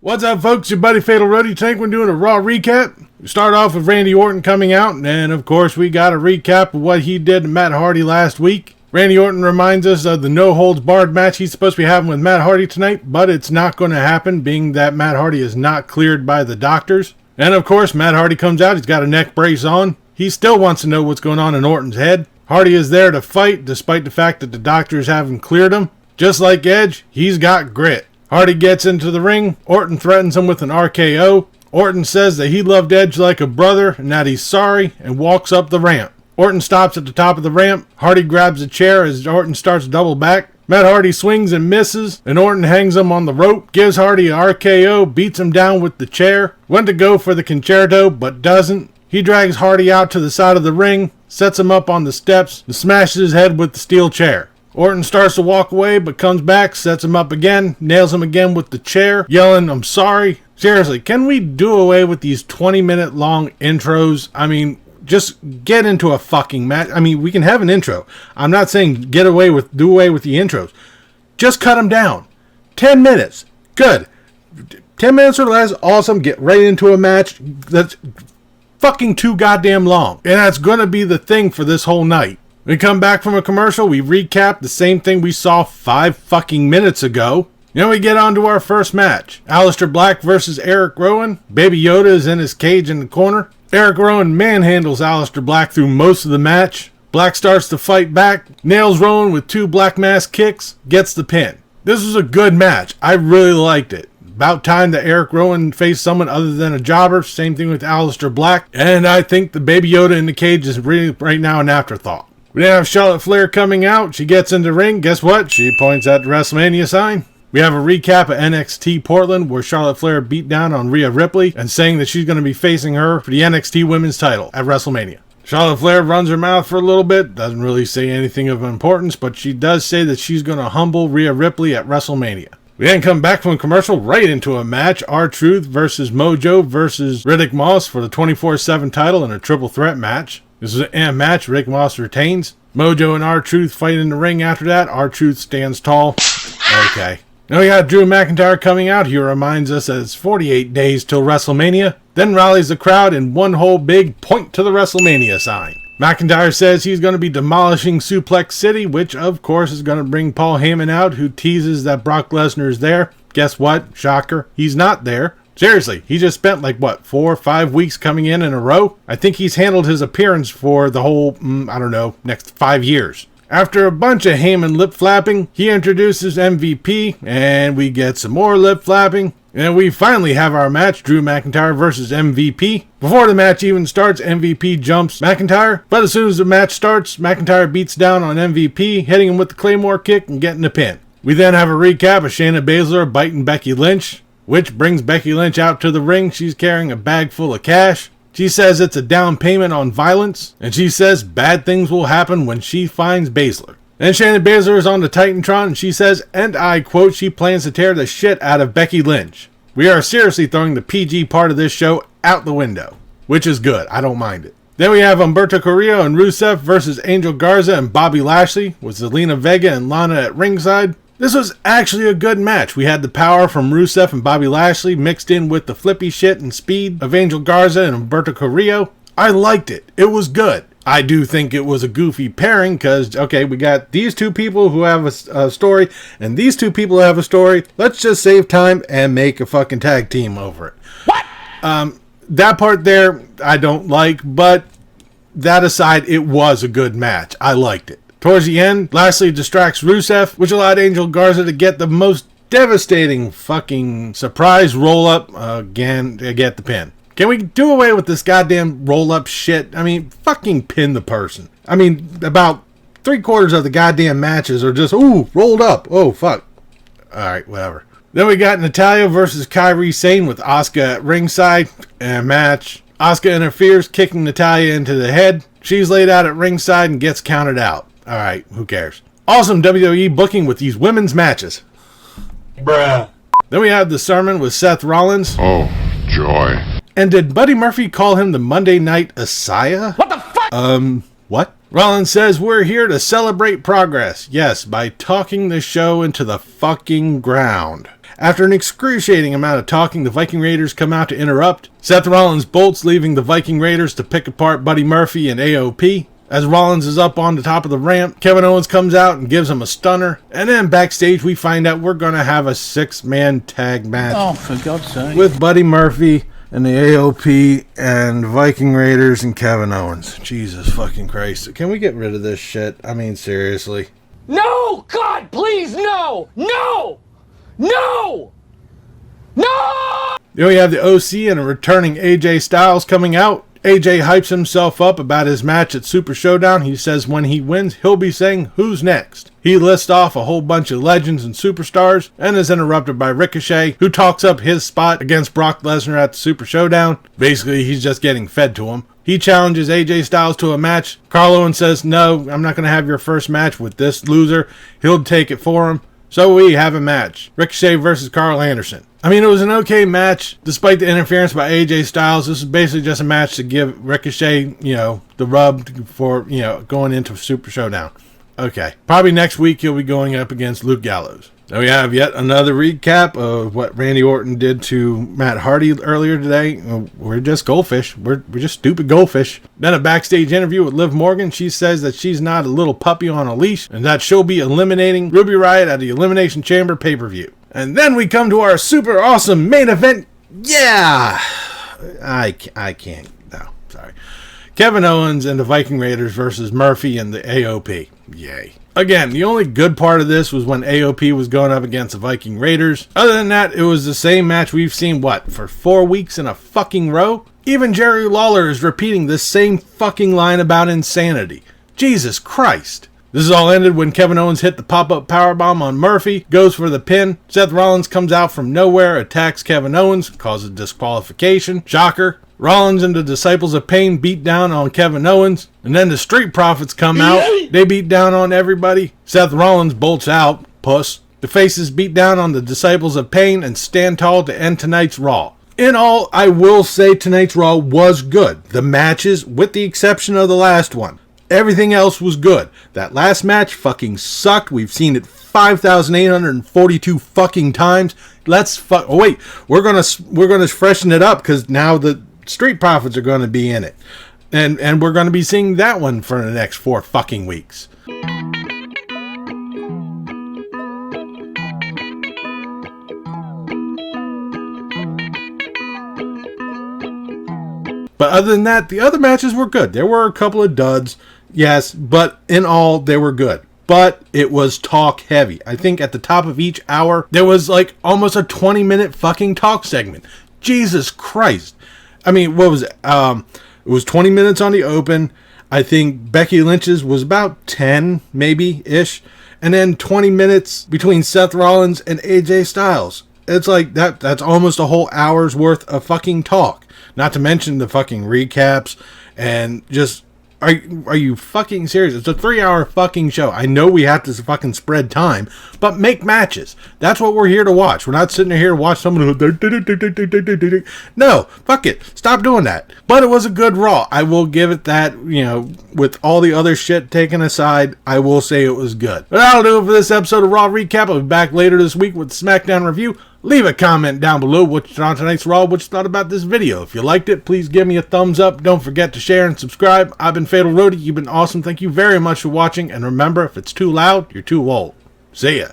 What's up, folks? Your buddy Fatalroadie. Today we're doing a Raw recap. We start off with Randy Orton coming out, and of course we got a recap of what he did to Matt Hardy last week. Randy Orton reminds us of the no-holds-barred match he's supposed to be having with Matt Hardy tonight, but it's not going to happen, being that Matt Hardy is not cleared by the doctors. And of course, Matt Hardy comes out, he's got a neck brace on. He still wants to know what's going on in Orton's head. Hardy is there to fight, despite the fact that the doctors haven't cleared him. Just like Edge, he's got grit. Hardy gets into the ring. Orton threatens him with an RKO. Orton says that he loved Edge like a brother and that he's sorry, and walks up the ramp. Orton stops at the top of the ramp. Hardy grabs a chair as Orton starts to double back. Matt Hardy swings and misses, and Orton hangs him on the rope, gives Hardy an RKO, beats him down with the chair. Went to go for the concerto, but doesn't. He drags Hardy out to the side of the ring, sets him up on the steps, and smashes his head with the steel chair. Orton starts to walk away, but comes back, sets him up again, nails him again with the chair, yelling, "I'm sorry." Seriously, can we do away with these 20-minute long intros? I mean, just get into a fucking match. I mean, we can have an intro. I'm not saying do away with the intros. Just cut them down. 10 minutes. Good. 10 minutes or less, awesome. Get right into a match that's fucking too goddamn long. And that's going to be the thing for this whole night. We come back from a commercial, we recap the same thing we saw 5 fucking minutes ago. Then we get on to our first match. Alistair Black versus Erick Rowan. Baby Yoda is in his cage in the corner. Erick Rowan manhandles Alistair Black through most of the match. Black starts to fight back, nails Rowan with 2 Black Mass kicks, gets the pin. This was a good match. I really liked it. About time that Erick Rowan faced someone other than a jobber. Same thing with Alistair Black. And I think the Baby Yoda in the cage is really right now an afterthought. We then have Charlotte Flair coming out. She gets in the ring. Guess what? She points at the WrestleMania sign. We have a recap of NXT Portland where Charlotte Flair beat down on Rhea Ripley and saying that she's going to be facing her for the NXT Women's title at WrestleMania. Charlotte Flair runs her mouth for a little bit. Doesn't really say anything of importance, but she does say that she's going to humble Rhea Ripley at WrestleMania. We then come back from a commercial right into a match. R-Truth versus Mojo versus Riddick Moss for the 24/7 title in a triple threat match. This is an match. Rick Moss retains. Mojo and R-Truth fight in the ring after that. R-Truth stands tall. Okay. Now we got Drew McIntyre coming out. He reminds us that it's 48 days till WrestleMania. Then rallies the crowd in one whole big point to the WrestleMania sign. McIntyre says he's going to be demolishing Suplex City, which of course is going to bring Paul Heyman out, who teases that Brock Lesnar is there. Guess what? Shocker. He's not there. Seriously, he just spent 4 or 5 weeks coming in a row. I think he's handled his appearance for the whole, next 5 years. After a bunch of Heyman lip flapping, he introduces MVP, and we get some more lip flapping. And we finally have our match, Drew McIntyre versus MVP. Before the match even starts, MVP jumps McIntyre. But as soon as the match starts, McIntyre beats down on MVP, hitting him with the Claymore kick and getting the pin. We then have a recap of Shayna Baszler biting Becky Lynch, which brings Becky Lynch out to the ring. She's carrying a bag full of cash. She says it's a down payment on violence, and she says bad things will happen when she finds Baszler. Then Shayna Baszler is on the Titantron, and she says, and I quote, she plans to tear the shit out of Becky Lynch. We are seriously throwing the PG part of this show out the window, which is good. I don't mind it. Then we have Humberto Carrillo and Rusev versus Angel Garza and Bobby Lashley, with Zelina Vega and Lana at ringside. This was actually a good match. We had the power from Rusev and Bobby Lashley mixed in with the flippy shit and speed of Angel Garza and Humberto Carrillo. I liked it. It was good. I do think it was a goofy pairing because, okay, we got these two people who have a story and these two people who have a story. Let's just save time and make a fucking tag team over it. What? That part there I don't like, but that aside, it was a good match. I liked it. Towards the end, Lashley distracts Rusev, which allowed Angel Garza to get the most devastating fucking surprise roll-up again to get the pin. Can we do away with this goddamn roll-up shit? I mean, fucking pin the person. I mean, about 3/4 of the goddamn matches are just, ooh, rolled up. Oh, fuck. Alright, whatever. Then we got Natalya versus Kairi Sane with Asuka at ringside in a match. Asuka interferes, kicking Natalya into the head. She's laid out at ringside and gets counted out. Alright, who cares? Awesome WWE booking with these women's matches. Bruh. Then we have the sermon with Seth Rollins. Oh, joy. And did Buddy Murphy call him the Monday Night Messiah? What the fuck? What? Rollins says we're here to celebrate progress. Yes, by talking the show into the fucking ground. After an excruciating amount of talking, the Viking Raiders come out to interrupt. Seth Rollins bolts, leaving the Viking Raiders to pick apart Buddy Murphy and AOP. As Rollins is up on the top of the ramp, Kevin Owens comes out and gives him a stunner. And then backstage, we find out we're going to have a 6-man tag match. Oh, for God's sake. With Buddy Murphy and the AOP and Viking Raiders and Kevin Owens. Jesus fucking Christ. Can we get rid of this shit? I mean, seriously. No! God, please, no! No! No! No! Then we have the OC and a returning AJ Styles coming out. AJ hypes himself up about his match at Super Showdown. He says when he wins, he'll be saying, "Who's next?" He lists off a whole bunch of legends and superstars and is interrupted by Ricochet, who talks up his spot against Brock Lesnar at the Super Showdown. Basically, he's just getting fed to him. He challenges AJ Styles to a match. Carl Owens says, "No, I'm not going to have your first match with this loser." He'll take it for him. So we have a match. Ricochet versus Carl Anderson. I mean, it was an okay match, despite the interference by AJ Styles. This is basically just a match to give Ricochet, the rub for, going into Super Showdown. Okay. Probably next week he'll be going up against Luke Gallows. Now we have yet another recap of what Randy Orton did to Matt Hardy earlier today. We're just goldfish. We're just stupid goldfish. Then a backstage interview with Liv Morgan. She says that she's not a little puppy on a leash and that she'll be eliminating Ruby Riott at the Elimination Chamber pay-per-view. And then we come to our super awesome main event. Yeah! I can't. No, sorry. Kevin Owens and the Viking Raiders versus Murphy and the AOP. Yay. Again, the only good part of this was when AOP was going up against the Viking Raiders. Other than that, it was the same match we've seen, for 4 weeks in a fucking row? Even Jerry Lawler is repeating this same fucking line about insanity. Jesus Christ. This is all ended when Kevin Owens hit the pop-up powerbomb on Murphy, goes for the pin. Seth Rollins comes out from nowhere, attacks Kevin Owens, causes disqualification. Shocker. Rollins and the Disciples of Pain beat down on Kevin Owens. And then the Street Profits come out. They beat down on everybody. Seth Rollins bolts out. Puss. The Faces beat down on the Disciples of Pain and stand tall to end tonight's Raw. In all, I will say tonight's Raw was good. The matches, with the exception of the last one. Everything else was good. That last match fucking sucked. We've seen it 5,842 fucking times. We're gonna freshen it up because now the Street Profits are going to be in it. And we're going to be seeing that one for the next 4 fucking weeks. But other than that, the other matches were good. There were a couple of duds, yes, but in all, they were good. But it was talk heavy. I think at the top of each hour, there was like almost a 20-minute fucking talk segment. Jesus Christ. I mean, what was it? It was 20 minutes on the open. I think Becky Lynch's was about 10, maybe-ish. And then 20 minutes between Seth Rollins and AJ Styles. It's like, that's almost a whole hour's worth of fucking talk. Not to mention the fucking recaps and just... Are you fucking serious? It's a 3-hour fucking show. I know we have to fucking spread time, but make matches. That's what we're here to watch. We're not sitting here to watch someone who... No, fuck it. Stop doing that. But it was a good Raw. I will give it that, with all the other shit taken aside, I will say it was good. But that'll do it for this episode of Raw Recap. I'll be back later this week with the SmackDown review. Leave a comment down below what you thought on tonight's Raw, what you thought about this video. If you liked it, please give me a thumbs up. Don't forget to share and subscribe. I've been Fatalroadie. You've been awesome. Thank you very much for watching. And remember, if it's too loud, you're too old. See ya.